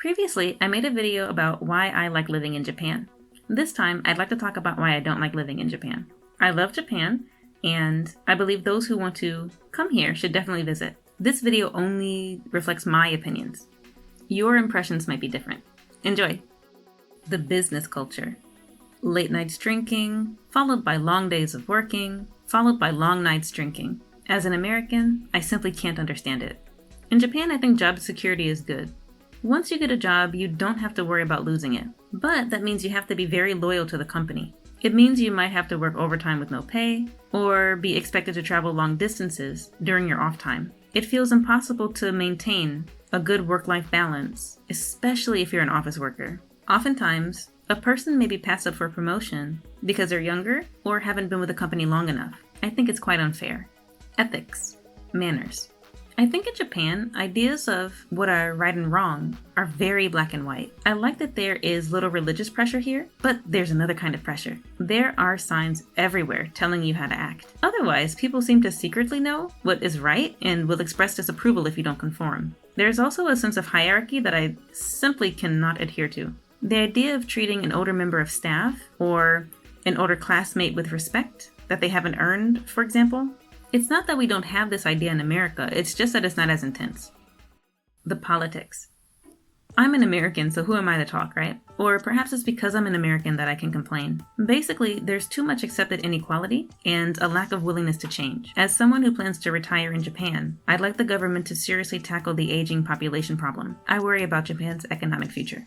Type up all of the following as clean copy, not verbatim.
Previously, I made a video about why I like living in Japan. This time, I'd like to talk about why I don't like living in Japan. I love Japan, and I believe those who want to come here should definitely visit. This video only reflects my opinions. Your impressions might be different. Enjoy! The business culture. Late nights drinking, followed by long days of working, followed by long nights drinking. As an American, I simply can't understand it. In Japan, I think job security is good. Once you get a job, you don't have to worry about losing it. But that means you have to be very loyal to the company. It means you might have to work overtime with no pay, or be expected to travel long distances during your off time. It feels impossible to maintain a good work-life balance, especially if you're an office worker. Oftentimes, a person may be passed up for promotion because they're younger or haven't been with a company long enough. I think it's quite unfair. Ethics. Manners. I think in Japan, ideas of what are right and wrong are very black and white. I like that there is little religious pressure here, but there's another kind of pressure. There are signs everywhere telling you how to act. Otherwise, people seem to secretly know what is right and will express disapproval if you don't conform. There's also a sense of hierarchy that I simply cannot adhere to. The idea of treating an older member of staff or an older classmate with respect that they haven't earned, for example, it's not that we don't have this idea in America, it's just that it's not as intense. The politics. I'm an American, so who am I to talk, right? Or perhaps it's because I'm an American that I can complain. Basically, there's too much accepted inequality and a lack of willingness to change. As someone who plans to retire in Japan, I'd like the government to seriously tackle the aging population problem. I worry about Japan's economic future.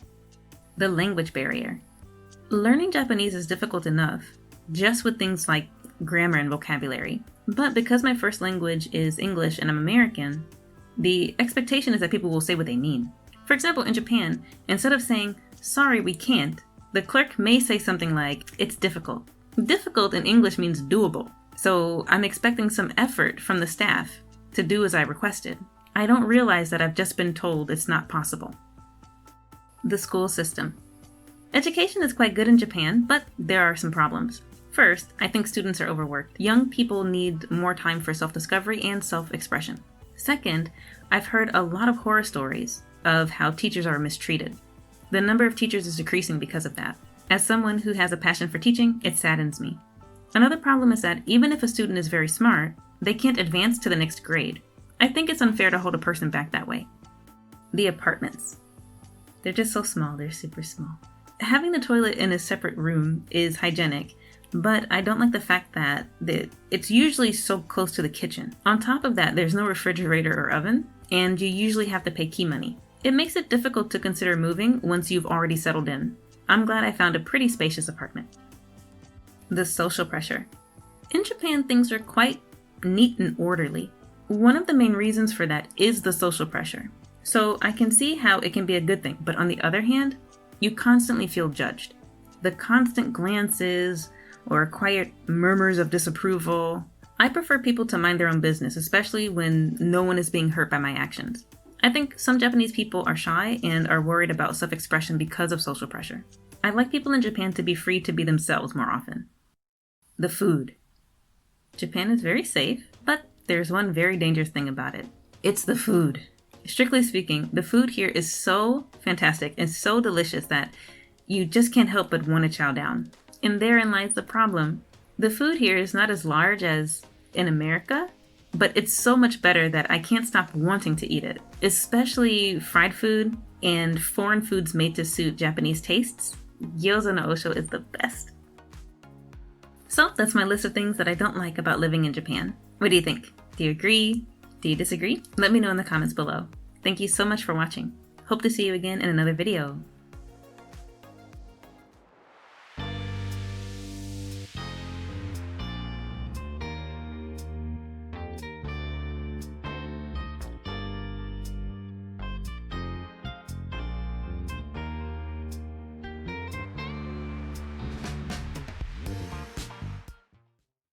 The language barrier. Learning Japanese is difficult enough, just with things like grammar and vocabulary. But because my first language is English and I'm American, the expectation is that people will say what they mean. For example, in Japan, instead of saying, "Sorry, we can't," the clerk may say something like, "It's difficult." Difficult in English means doable, so I'm expecting some effort from the staff to do as I requested. I don't realize that I've just been told it's not possible. The school system. Education is quite good in Japan, but there are some problems. First, I think students are overworked. Young people need more time for self-discovery and self-expression. Second, I've heard a lot of horror stories of how teachers are mistreated. The number of teachers is decreasing because of that. As someone who has a passion for teaching, it saddens me. Another problem is that even if a student is very smart, they can't advance to the next grade. I think it's unfair to hold a person back that way. The apartments. They're just so small, they're super small. Having the toilet in a separate room is hygienic, but I don't like the fact that it's usually so close to the kitchen. On top of that, there's no refrigerator or oven, and you usually have to pay key money. It makes it difficult to consider moving once you've already settled in. I'm glad I found a pretty spacious apartment. The social pressure. In Japan, things are quite neat and orderly. One of the main reasons for that is the social pressure. So I can see how it can be a good thing, but on the other hand, you constantly feel judged. The constant glances or quiet murmurs of disapproval. I prefer people to mind their own business, especially when no one is being hurt by my actions. I think some Japanese people are shy and are worried about self-expression because of social pressure. I'd like people in Japan to be free to be themselves more often. The food. Japan is very safe, but there's one very dangerous thing about it. It's the food. Strictly speaking, the food here is so fantastic and so delicious that you just can't help but want to chow down. And therein lies the problem. The food here is not as large as in America, but it's so much better that I can't stop wanting to eat it. Especially fried food and foreign foods made to suit Japanese tastes. Gyoza no osho is the best. So that's my list of things that I don't like about living in Japan. What do you think? Do you agree? Do you disagree? Let me know in the comments below. Thank you so much for watching. Hope to see you again in another video.